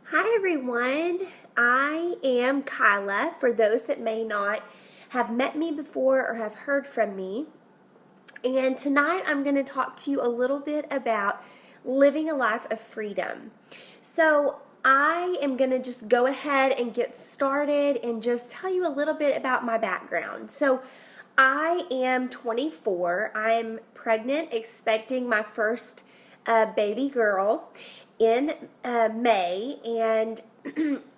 Hi everyone, I am Kyla. For those that may not have met me before or have heard from me, and tonight I'm going to talk to you a little bit about living a life of freedom. So, I am going to just go ahead and get started and just tell you a little bit about my background. So, I am 24. I'm pregnant, expecting my first baby girl in May, and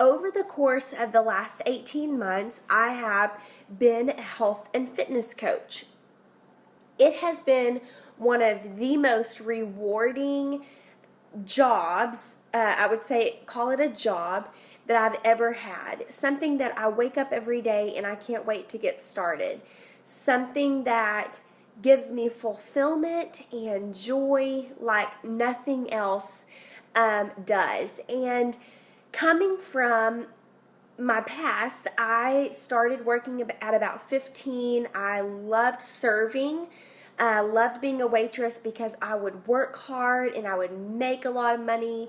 over the course of the last 18 months, I have been a health and fitness coach. It has been one of the most rewarding jobs, I would say, call it a job, that I've ever had. Something that I wake up every day and I can't wait to get started. Something that gives me fulfillment and joy like nothing else does. And coming from my past, I started working at about 15. I loved serving. I loved being a waitress because I would work hard and I would make a lot of money.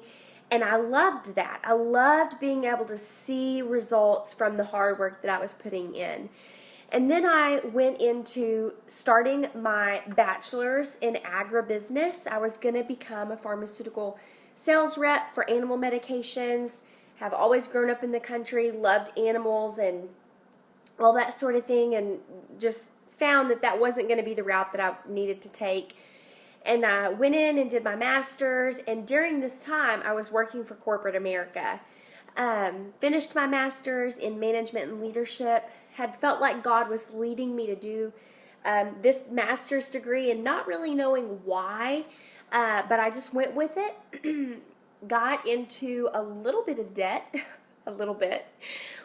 And I loved that. I loved being able to see results from the hard work that I was putting in. And then I went into starting my bachelor's in agribusiness. I was going to become a pharmaceutical sales rep for animal medications. Have always grown up in the country, loved animals and all that sort of thing, and just found that that wasn't going to be the route that I needed to take. And I went in and did my master's, and during this time, I was working for corporate America. Finished my master's in management and leadership, had felt like God was leading me to do this master's degree and not really knowing why, but I just went with it. Got into a little bit of debt, a little bit,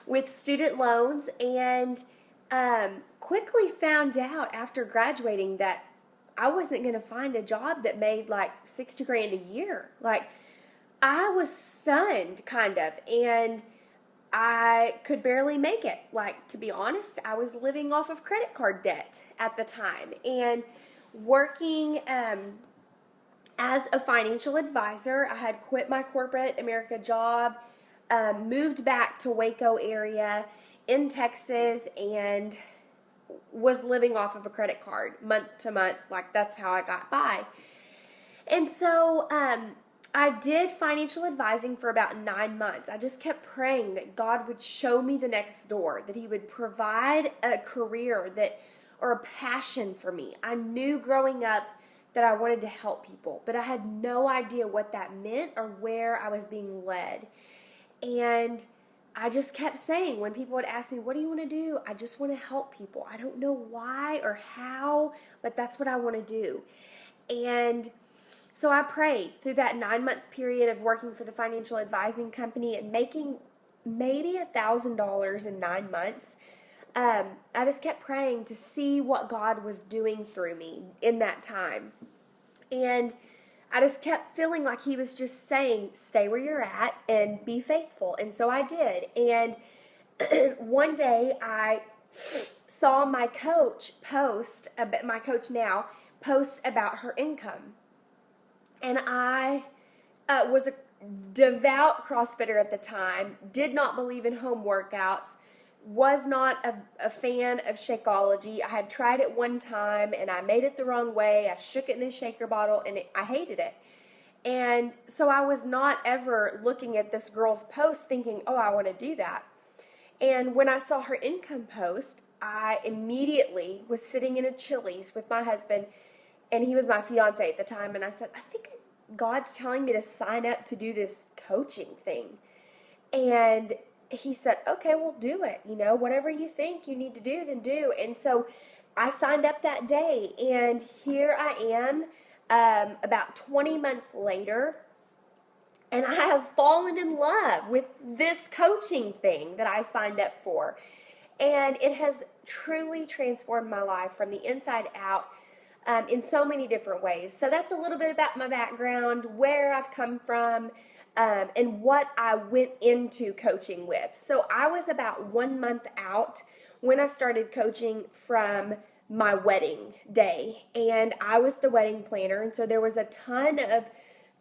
with student loans, and quickly found out after graduating that I wasn't going to find a job that made like 60 grand a year. Like, I was stunned, kind of, and I could barely make it. Like, to be honest, I was living off of credit card debt at the time and working as a financial advisor. I had quit my corporate America job, moved back to Waco area in Texas, and was living off of a credit card month to month. Like, that's how I got by. And so I did financial advising for about 9 months. I just kept praying that God would show me the next door, that He would provide a career that, or a passion for me. I knew growing up that I wanted to help people, but I had no idea what that meant or where I was being led. And I just kept saying, when people would ask me, what do you want to do? I just want to help people. I don't know why or how, but that's what I want to do. And so I prayed through that 9-month period of working for the financial advising company and making maybe $1,000 in 9 months. I just kept praying to see what God was doing through me in that time. And I just kept feeling like He was just saying, stay where you're at and be faithful. And so I did. And one day I saw my coach post about her income. And I was a devout CrossFitter at the time, did not believe in home workouts, was not a fan of Shakeology. I had tried it one time and I made it the wrong way. I shook it in a shaker bottle and I hated it. And so I was not ever looking at this girl's post thinking, oh, I want to do that. And when I saw her income post, I immediately was sitting in a Chili's with my husband, and he was my fiance at the time, and I said, I think God's telling me to sign up to do this coaching thing. And he said, okay, well, do it. Whatever you think you need to do, then do. And so I signed up that day, and here I am about 20 months later, and I have fallen in love with this coaching thing that I signed up for. And it has truly transformed my life from the inside out in so many different ways. So that's a little bit about my background, where I've come from, and what I went into coaching with. So I was about 1 month out when I started coaching from my wedding day, and I was the wedding planner, and so there was a ton of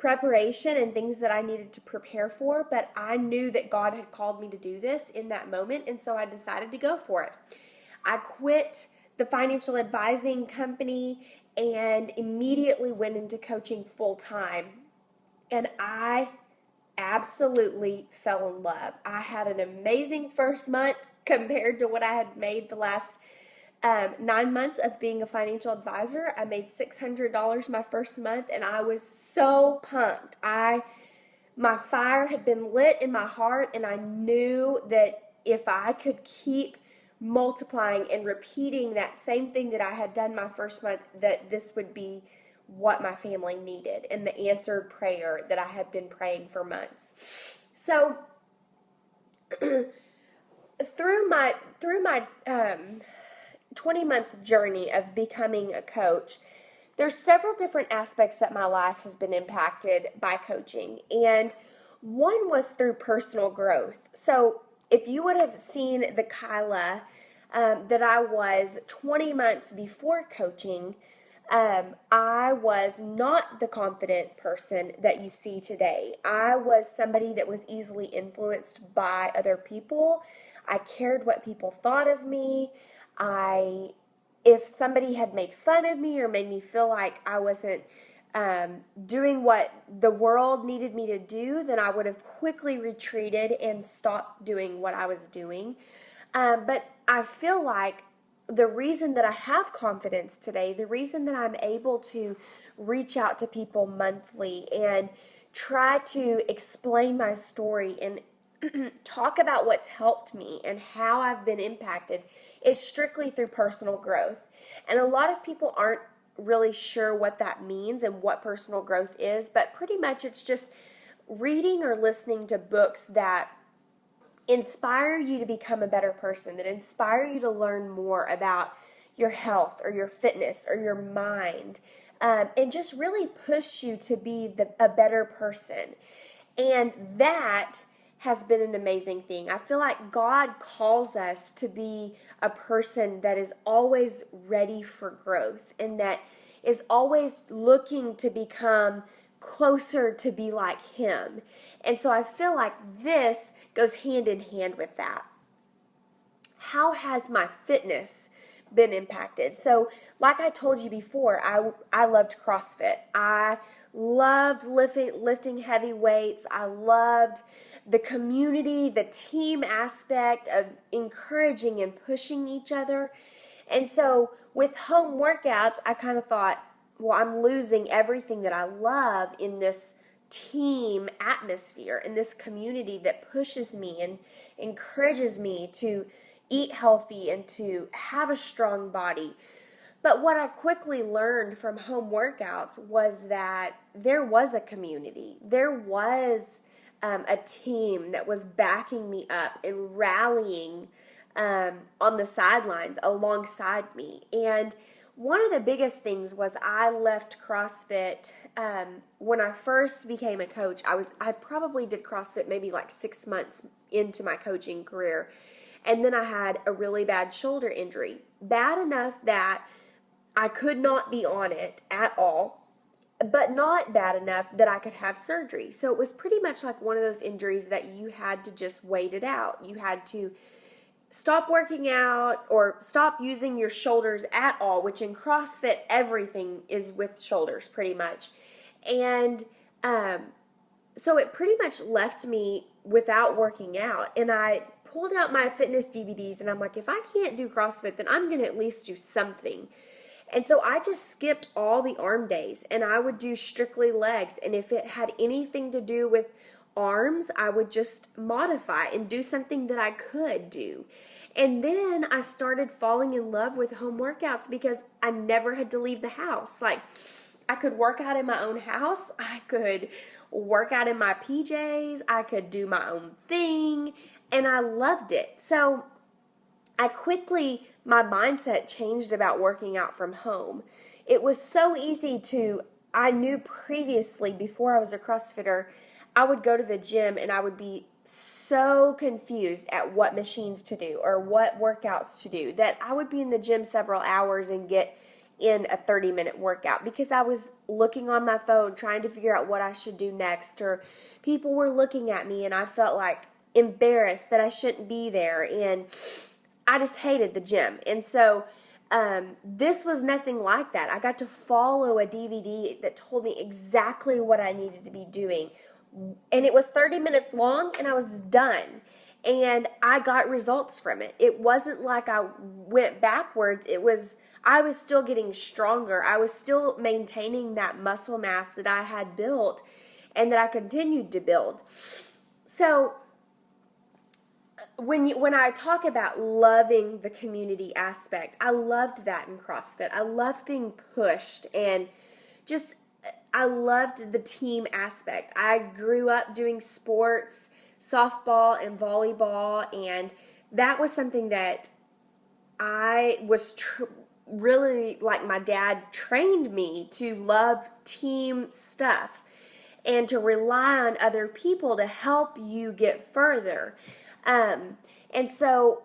preparation and things that I needed to prepare for, but I knew that God had called me to do this in that moment, and so I decided to go for it. I quit the financial advising company and immediately went into coaching full time. And I absolutely fell in love. I had an amazing first month compared to what I had made the last 9 months of being a financial advisor. I made $600 my first month, and I was so pumped. My fire had been lit in my heart, and I knew that if I could keep multiplying and repeating that same thing that I had done my first month, that this would be what my family needed and the answered prayer that I had been praying for months. So through my 20-month journey of becoming a coach, there's several different aspects that my life has been impacted by coaching, and one was through personal growth. So if you would have seen the Kyla that I was 20 months before coaching, I was not the confident person that you see today. I was somebody that was easily influenced by other people. I cared what people thought of me. If somebody had made fun of me or made me feel like I wasn't doing what the world needed me to do, then I would have quickly retreated and stopped doing what I was doing. But I feel like the reason that I have confidence today, the reason that I'm able to reach out to people monthly and try to explain my story and talk about what's helped me and how I've been impacted is strictly through personal growth. And a lot of people aren't really sure what that means and what personal growth is, but pretty much it's just reading or listening to books that inspire you to become a better person, that inspire you to learn more about your health or your fitness or your mind, and just really push you to be a better person. And that has been an amazing thing. I feel like God calls us to be a person that is always ready for growth and that is always looking to become closer to be like Him. And so I feel like this goes hand in hand with that. How has my fitness been impacted? So like I told you before, I loved CrossFit. I loved lifting heavy weights. I loved the community, the team aspect of encouraging and pushing each other. And so with home workouts, I kind of thought, well, I'm losing everything that I love in this team atmosphere, in this community that pushes me and encourages me to eat healthy and to have a strong body. But what I quickly learned from home workouts was that there was a community. There was a team that was backing me up and rallying on the sidelines alongside me. And one of the biggest things was I left CrossFit when I first became a coach. I probably did CrossFit maybe like 6 months into my coaching career. And then I had a really bad shoulder injury. Bad enough that I could not be on it at all, but not bad enough that I could have surgery. So it was pretty much like one of those injuries that you had to just wait it out. You had to stop working out or stop using your shoulders at all, which in CrossFit, everything is with shoulders pretty much. And so it pretty much left me without working out. And I pulled out my fitness DVDs and I'm like, if I can't do CrossFit, then I'm going to at least do something. And so I just skipped all the arm days and I would do strictly legs. And if it had anything to do with arms, I would just modify and do something that I could do. And then I started falling in love with home workouts because I never had to leave the house. Like, I could work out in my own house. I could work out in my PJs. I could do my own thing. And I loved it. So my mindset changed about working out from home. It was so easy I knew previously, before I was a CrossFitter, I would go to the gym and I would be so confused at what machines to do or what workouts to do that I would be in the gym several hours and get in a 30-minute workout because I was looking on my phone trying to figure out what I should do next, or people were looking at me and I felt like embarrassed that I shouldn't be there, and I just hated the gym. And so this was nothing like that. I got to follow a DVD that told me exactly what I needed to be doing. And it was 30 minutes long, and I was done. And I got results from it. It wasn't like I went backwards. I was still getting stronger. I was still maintaining that muscle mass that I had built and that I continued to build. So when I talk about loving the community aspect, I loved that in CrossFit. I loved being pushed, and just I loved the team aspect. I grew up doing sports, softball and volleyball, and that was something that I was really, like, my dad trained me to love team stuff and to rely on other people to help you get further. And so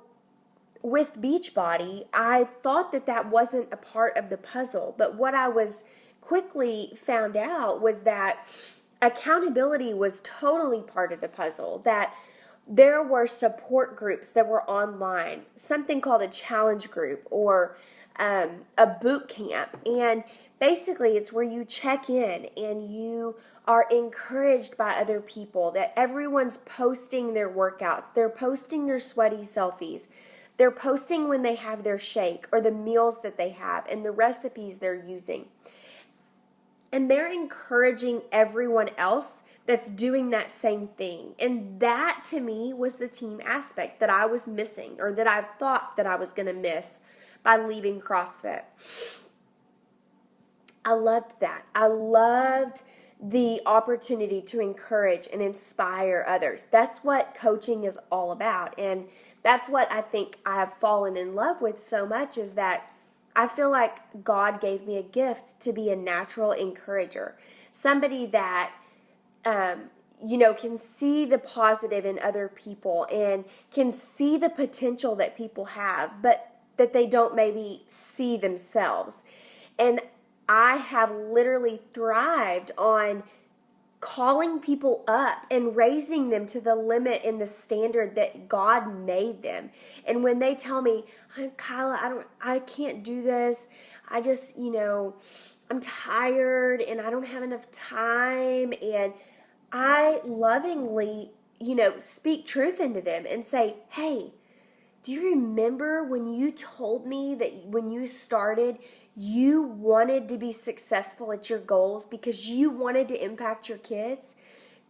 with Beachbody, I thought that wasn't a part of the puzzle, but what I was quickly found out was that accountability was totally part of the puzzle, that there were support groups that were online, something called a challenge group or a boot camp. And basically it's where you check in and you are encouraged by other people, that everyone's posting their workouts, they're posting their sweaty selfies, they're posting when they have their shake or the meals that they have and the recipes they're using. And they're encouraging everyone else that's doing that same thing. And that, to me, was the team aspect that I was missing, or that I thought that I was going to miss by leaving CrossFit. I loved that. I loved the opportunity to encourage and inspire others. That's what coaching is all about. And that's what I think I have fallen in love with so much, is that I feel like God gave me a gift to be a natural encourager, somebody that, can see the positive in other people and can see the potential that people have, but that they don't maybe see themselves. And I have literally thrived on calling people up and raising them to the limit and the standard that God made them. And when they tell me, Kyla, I can't do this. I just, I'm tired and I don't have enough time. And I lovingly, speak truth into them and say, hey, do you remember when you told me that when you started, you wanted to be successful at your goals because you wanted to impact your kids?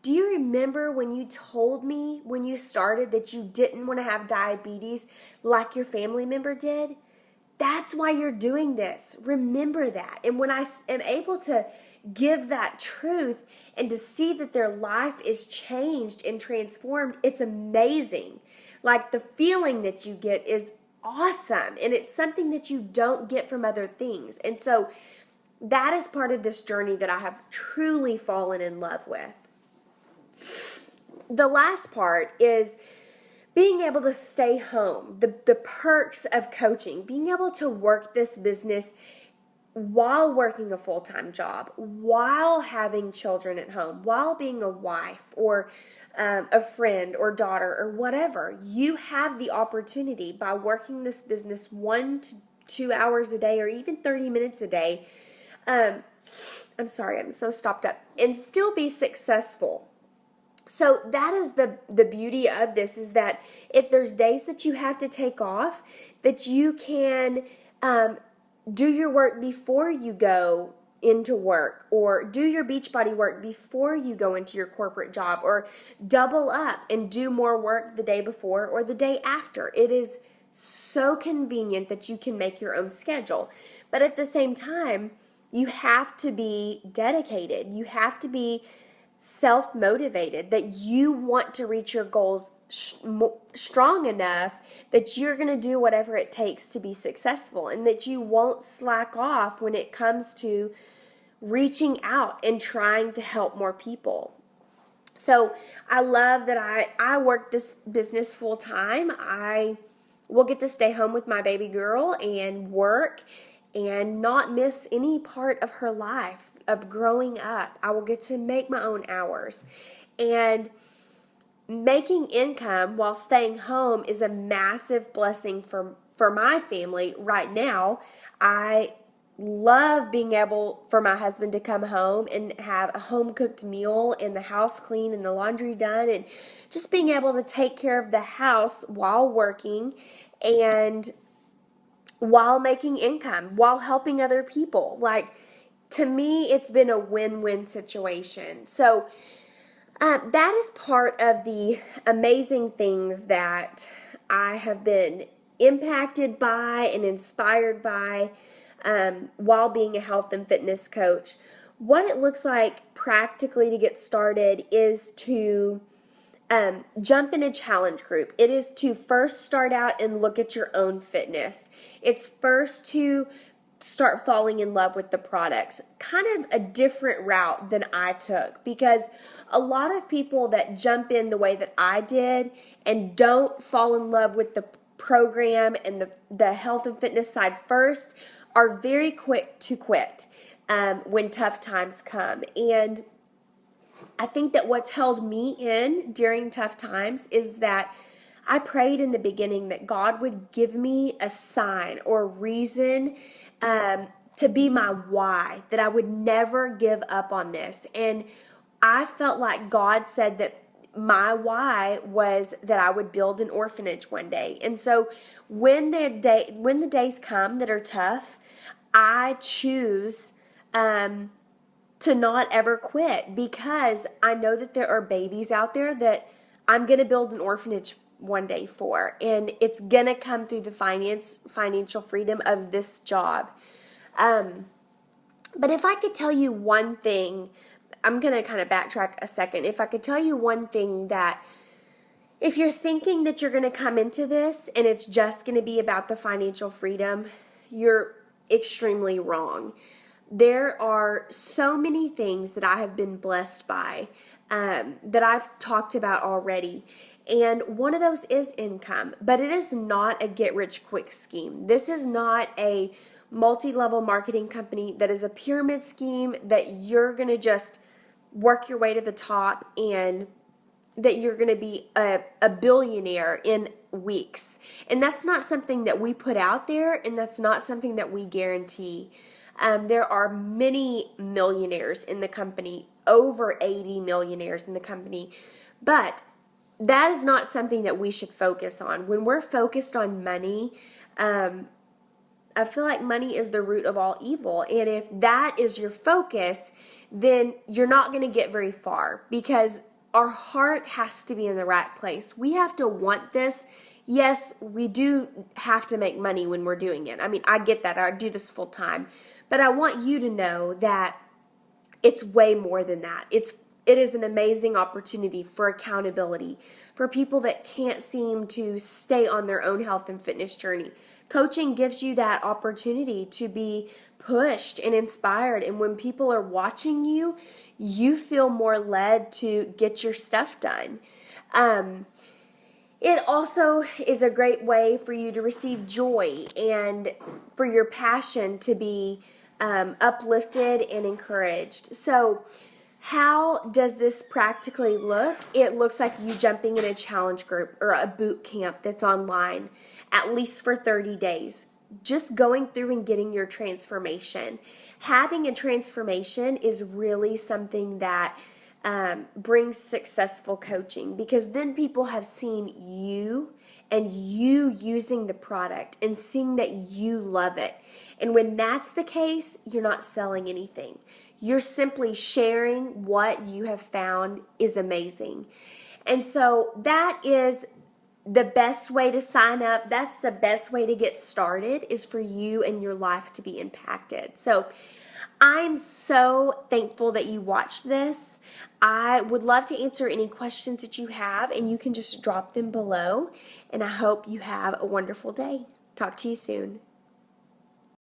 Do you remember when you told me when you started that you didn't want to have diabetes like your family member did? That's why you're doing this. Remember that. And when I am able to give that truth and to see that their life is changed and transformed, it's amazing. Like, the feeling that you get is awesome, and it's something that you don't get from other things. And so that is part of this journey that I have truly fallen in love with. The last part is being able to stay home, the perks of coaching, being able to work this business while working a full-time job, while having children at home, while being a wife or a friend or daughter or whatever. You have the opportunity, by working this business 1 to 2 hours a day or even 30 minutes a day, I'm sorry, I'm so stopped up, and still be successful. So that is the beauty of this, is that if there's days that you have to take off, that you can do your work before you go into work, or do your Beachbody work before you go into your corporate job, or double up and do more work the day before or the day after. It is so convenient that you can make your own schedule. But at the same time, you have to be dedicated. You have to be self-motivated, that you want to reach your goals strong enough that you're going to do whatever it takes to be successful, and that you won't slack off when it comes to reaching out and trying to help more people. So I love that I work this business full time. I will get to stay home with my baby girl and work, and not miss any part of her life of growing up. I will get to make my own hours. And making income while staying home is a massive blessing for my family right now. I love being able for my husband to come home and have a home cooked meal and the house clean and the laundry done, and just being able to take care of the house while working and while making income, while helping other people. Like, to me, it's been a win-win situation. So that is part of the amazing things that I have been impacted by and inspired by while being a health and fitness coach. What it looks like practically to get started is to jump in a challenge group. It is to first start out and look at your own fitness. It's first to start falling in love with the products. Kind of a different route than I took, because a lot of people that jump in the way that I did and don't fall in love with the program and the health and fitness side first are very quick to quit when tough times come. And I think that what's held me in during tough times is that I prayed in the beginning that God would give me a sign or reason to be my why, that I would never give up on this. And I felt like God said that my why was that I would build an orphanage one day. And so when the days come that are tough, I choose to not ever quit, because I know that there are babies out there that I'm going to build an orphanage one day for, and it's going to come through the financial freedom of this job. But if I could tell you one thing, I'm going to kind of backtrack a second. If I could tell you one thing, that if you're thinking that you're going to come into this and it's just going to be about the financial freedom, you're extremely wrong. There are so many things that I have been blessed by that I've talked about already. And one of those is income, but it is not a get-rich-quick scheme. This is not a multi-level marketing company that is a pyramid scheme that you're going to just work your way to the top and that you're going to be a billionaire in weeks. And that's not something that we put out there, and that's not something that we guarantee. There are many millionaires in the company, over 80 millionaires in the company, but that is not something that we should focus on. When we're focused on money, I feel like money is the root of all evil. And if that is your focus, then you're not going to get very far, because our heart has to be in the right place. We have to want this. Yes, we do have to make money when we're doing it. I mean, I get that. I do this full time. But I want you to know that it's way more than that. It is an amazing opportunity for accountability, for people that can't seem to stay on their own health and fitness journey. Coaching gives you that opportunity to be pushed and inspired. And when people are watching you, you feel more led to get your stuff done. It also is a great way for you to receive joy and for your passion to be uplifted and encouraged. So how does this practically look? It looks like you jumping in a challenge group or a boot camp that's online, at least for 30 days. Just going through and getting your transformation. Having a transformation is really something that brings successful coaching, because then people have seen you and you using the product and seeing that you love it. And when that's the case, you're not selling anything. You're simply sharing what you have found is amazing. And so that is the best way to sign up. That's the best way to get started, is for you and your life to be impacted. So I'm so thankful that you watched this. I would love to answer any questions that you have, and you can just drop them below. And I hope you have a wonderful day. Talk to you soon.